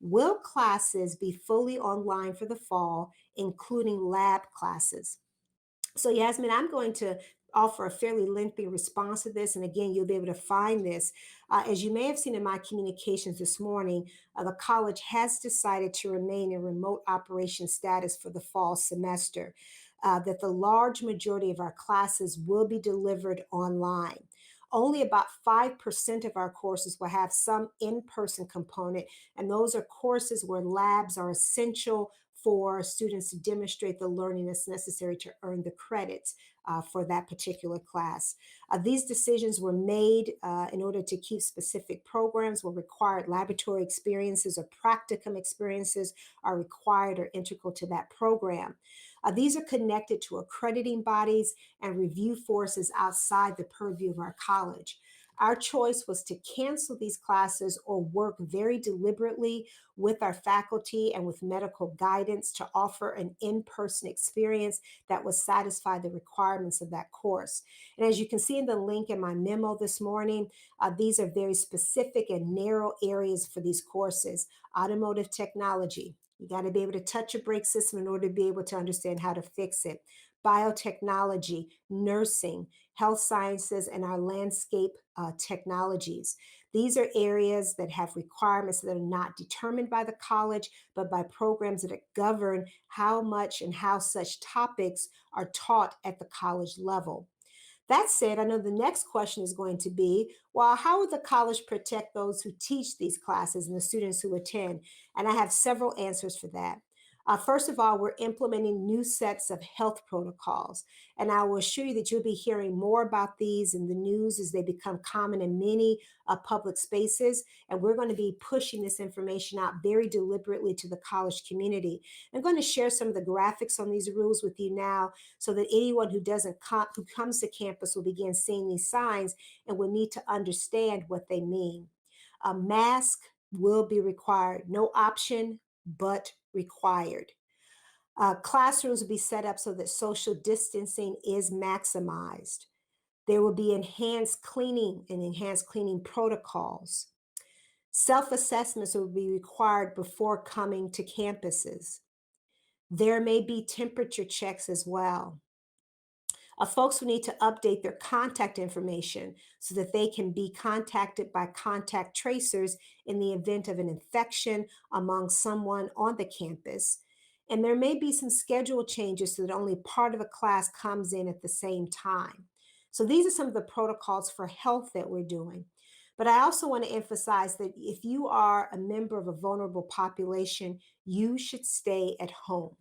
Will classes be fully online for the fall, including lab classes? So, Yasmin, I'm going to offer a fairly lengthy response to this. And again, you'll be able to find this. As you may have seen in my communications this morning, the college has decided to remain in remote operation status for the fall semester, that the large majority of our classes will be delivered online. Only about 5% of our courses will have some in person component, and those are courses where labs are essential for students to demonstrate the learning that's necessary to earn the credits for that particular class. These decisions were made in order to keep specific programs where required laboratory experiences or practicum experiences are required or integral to that program. These are connected to accrediting bodies and review forces outside the purview of our college. Our choice was to cancel these classes or work very deliberately with our faculty and with medical guidance to offer an in person experience that would satisfy the requirements of that course. And as you can see in the link in my memo this morning, these are very specific and narrow areas for these courses. Automotive technology. You got to be able to touch a brake system in order to be able to understand how to fix it. Biotechnology, nursing, health sciences, and our landscape technologies. These are areas that have requirements that are not determined by the college, but by programs that govern how much and how such topics are taught at the college level. That said, I know the next question is going to be, well, how would the college protect those who teach these classes and the students who attend? And I have several answers for that. First of all, we're implementing new sets of health protocols. And I will assure you that you'll be hearing more about these in the news as they become common in many public spaces. And we're going to be pushing this information out very deliberately to the college community. I'm going to share some of the graphics on these rules with you now so that anyone who comes to campus will begin seeing these signs and will need to understand what they mean. A mask will be required, no option, but required. Classrooms will be set up so that social distancing is maximized. There will be enhanced cleaning and enhanced cleaning protocols. Self assessments will be required before coming to campuses. There may be temperature checks as well. Folks will need to update their contact information so that they can be contacted by contact tracers in the event of an infection among someone on the campus. And there may be some schedule changes so that only part of a class comes in at the same time. So these are some of the protocols for health that we're doing. But I also want to emphasize that if you are a member of a vulnerable population, you should stay at home.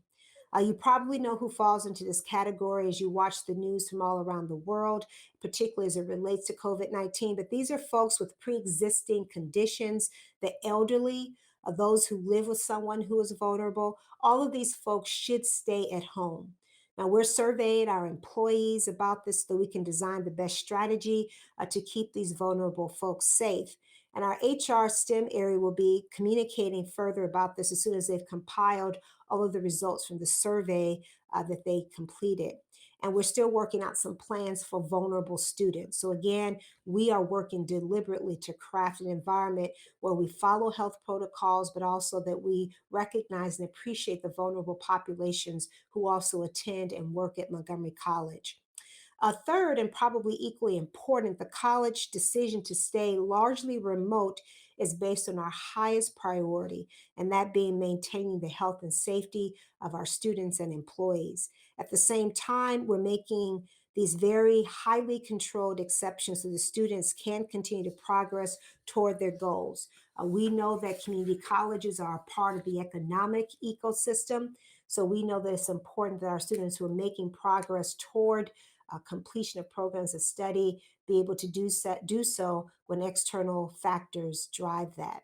You probably know who falls into this category as you watch the news from all around the world, particularly as it relates to COVID 19. But these are folks with pre existing conditions, the elderly, those who live with someone who is vulnerable. All of these folks should stay at home. Now, we're surveying our employees about this so we can design the best strategy to keep these vulnerable folks safe. And our HR STEM area will be communicating further about this as soon as they've compiled all of the results from the survey that they completed. And we're still working out some plans for vulnerable students. So, again, we are working deliberately to craft an environment where we follow health protocols, but also that we recognize and appreciate the vulnerable populations who also attend and work at Montgomery College. Third, and probably equally important, the college decision to stay largely remote is based on our highest priority, and that being maintaining the health and safety of our students and employees. At the same time, we're making these very highly controlled exceptions so the students can continue to progress toward their goals. We know that community colleges are a part of the economic ecosystem, so we know that it's important that our students who are making progress toward completion of programs of study be able to do so when external factors drive that.